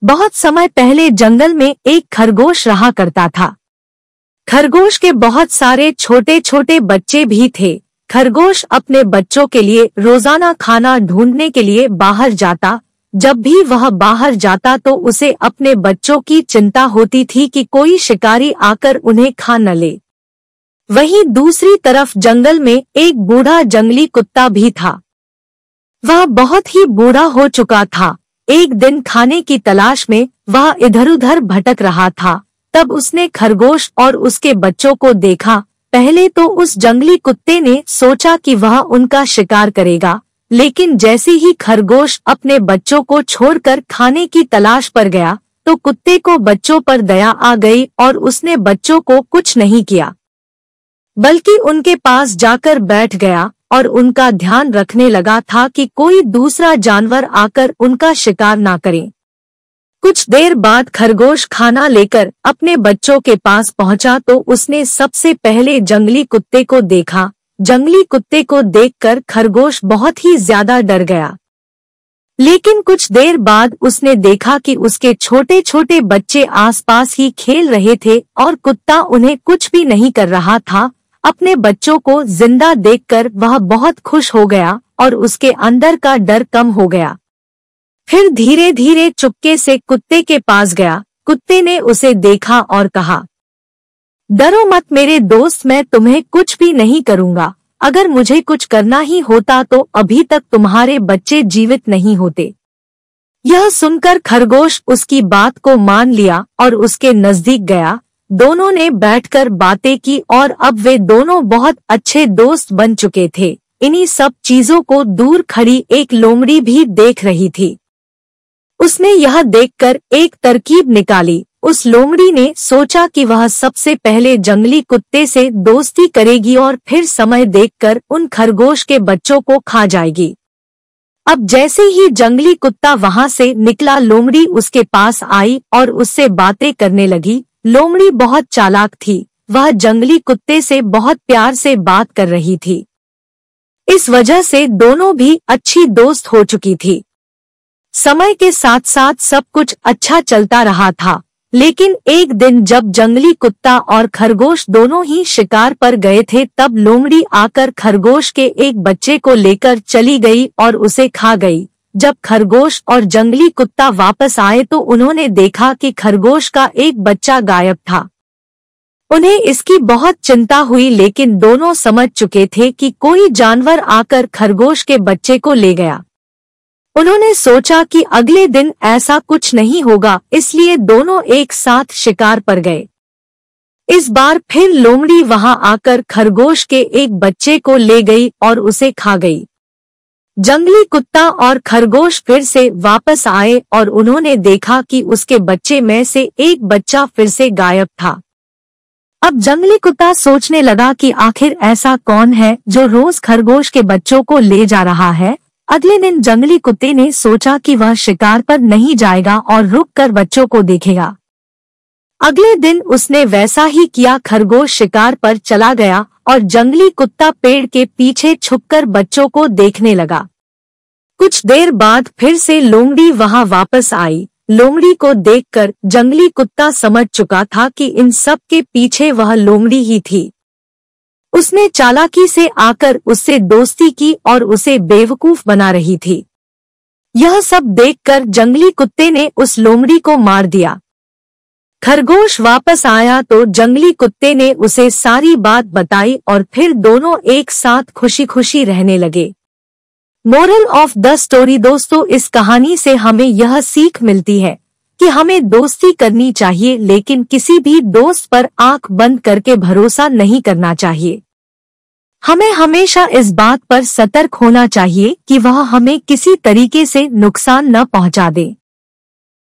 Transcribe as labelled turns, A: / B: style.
A: बहुत समय पहले जंगल में एक खरगोश रहा करता था। खरगोश के बहुत सारे छोटे छोटे बच्चे भी थे। खरगोश अपने बच्चों के लिए रोजाना खाना ढूंढने के लिए बाहर जाता। जब भी वह बाहर जाता तो उसे अपने बच्चों की चिंता होती थी कि कोई शिकारी आकर उन्हें खा न ले। वहीं दूसरी तरफ जंगल में एक बूढ़ा जंगली कुत्ता भी था। वह बहुत ही बूढ़ा हो चुका था। एक दिन खाने की तलाश में वह इधर-उधर भटक रहा था। तब उसने खरगोश और उसके बच्चों को देखा। पहले तो उस जंगली कुत्ते ने सोचा कि वह उनका शिकार करेगा, लेकिन जैसे ही खरगोश अपने बच्चों को छोड़कर खाने की तलाश पर गया तो कुत्ते को बच्चों पर दया आ गई और उसने बच्चों को कुछ नहीं किया, बल्कि उनके पास जाकर बैठ गया और उनका ध्यान रखने लगा था कि कोई दूसरा जानवर आकर उनका शिकार ना करे। कुछ देर बाद खरगोश खाना लेकर अपने बच्चों के पास पहुंचा तो उसने सबसे पहले जंगली कुत्ते को देखा। जंगली कुत्ते को देखकर खरगोश बहुत ही ज्यादा डर गया, लेकिन कुछ देर बाद उसने देखा कि उसके छोटे छोटे बच्चे आसपास ही खेल रहे थे और कुत्ता उन्हें कुछ भी नहीं कर रहा था। अपने बच्चों को जिंदा देखकर वह बहुत खुश हो गया और उसके अंदर का डर कम हो गया। फिर धीरे धीरे चुपके से कुत्ते के पास गया। कुत्ते ने उसे देखा और कहा, डरो मत मेरे दोस्त, मैं तुम्हें कुछ भी नहीं करूँगा। अगर मुझे कुछ करना ही होता तो अभी तक तुम्हारे बच्चे जीवित नहीं होते। यह सुनकर खरगोश उसकी बात को मान लिया और उसके नजदीक गया। दोनों ने बैठकर बातें की और अब वे दोनों बहुत अच्छे दोस्त बन चुके थे। इन्हीं सब चीजों को दूर खड़ी एक लोमड़ी भी देख रही थी। उसने यह देखकर एक तरकीब निकाली। उस लोमड़ी ने सोचा कि वह सबसे पहले जंगली कुत्ते से दोस्ती करेगी और फिर समय देखकर उन खरगोश के बच्चों को खा जाएगी। अब जैसे ही जंगली कुत्ता वहां से निकला, लोमड़ी उसके पास आई और उससे बातें करने लगी। लोमड़ी बहुत चालाक थी। वह जंगली कुत्ते से बहुत प्यार से बात कर रही थी। इस वजह से दोनों भी अच्छी दोस्त हो चुकी थी। समय के साथ साथ सब कुछ अच्छा चलता रहा था, लेकिन एक दिन जब जंगली कुत्ता और खरगोश दोनों ही शिकार पर गए थे तब लोमड़ी आकर खरगोश के एक बच्चे को लेकर चली गई और उसे खा गई। जब खरगोश और जंगली कुत्ता वापस आए तो उन्होंने देखा कि खरगोश का एक बच्चा गायब था। उन्हें इसकी बहुत चिंता हुई, लेकिन दोनों समझ चुके थे कि कोई जानवर आकर खरगोश के बच्चे को ले गया। उन्होंने सोचा कि अगले दिन ऐसा कुछ नहीं होगा, इसलिए दोनों एक साथ शिकार पर गए। इस बार फिर लोमड़ी वहां आकर खरगोश के एक बच्चे को ले गई और उसे खा गई। जंगली कुत्ता और खरगोश फिर से वापस आए और उन्होंने देखा कि उसके बच्चे में से एक बच्चा फिर से गायब था। अब जंगली कुत्ता सोचने लगा कि आखिर ऐसा कौन है जो रोज खरगोश के बच्चों को ले जा रहा है। अगले दिन जंगली कुत्ते ने सोचा कि वह शिकार पर नहीं जाएगा और रुककर बच्चों को देखेगा। अगले दिन उसने वैसा ही किया। खरगोश शिकार पर चला गया और जंगली कुत्ता पेड़ के पीछे छुपकर बच्चों को देखने लगा। कुछ देर बाद फिर से लोमड़ी वहां वापस आई। लोमड़ी को देखकर जंगली कुत्ता समझ चुका था कि इन सब के पीछे वह लोमड़ी ही थी। उसने चालाकी से आकर उससे दोस्ती की और उसे बेवकूफ बना रही थी। यह सब देखकर जंगली कुत्ते ने उस लोमड़ी को मार दिया। खरगोश वापस आया तो जंगली कुत्ते ने उसे सारी बात बताई और फिर दोनों एक साथ खुशी खुशी रहने लगे। मोरल ऑफ द स्टोरी दोस्तों, इस कहानी से हमें यह सीख मिलती है कि हमें दोस्ती करनी चाहिए, लेकिन किसी भी दोस्त पर आंख बंद करके भरोसा नहीं करना चाहिए। हमें हमेशा इस बात पर सतर्क होना चाहिए कि वह हमें किसी तरीके से नुकसान न पहुंचा दे।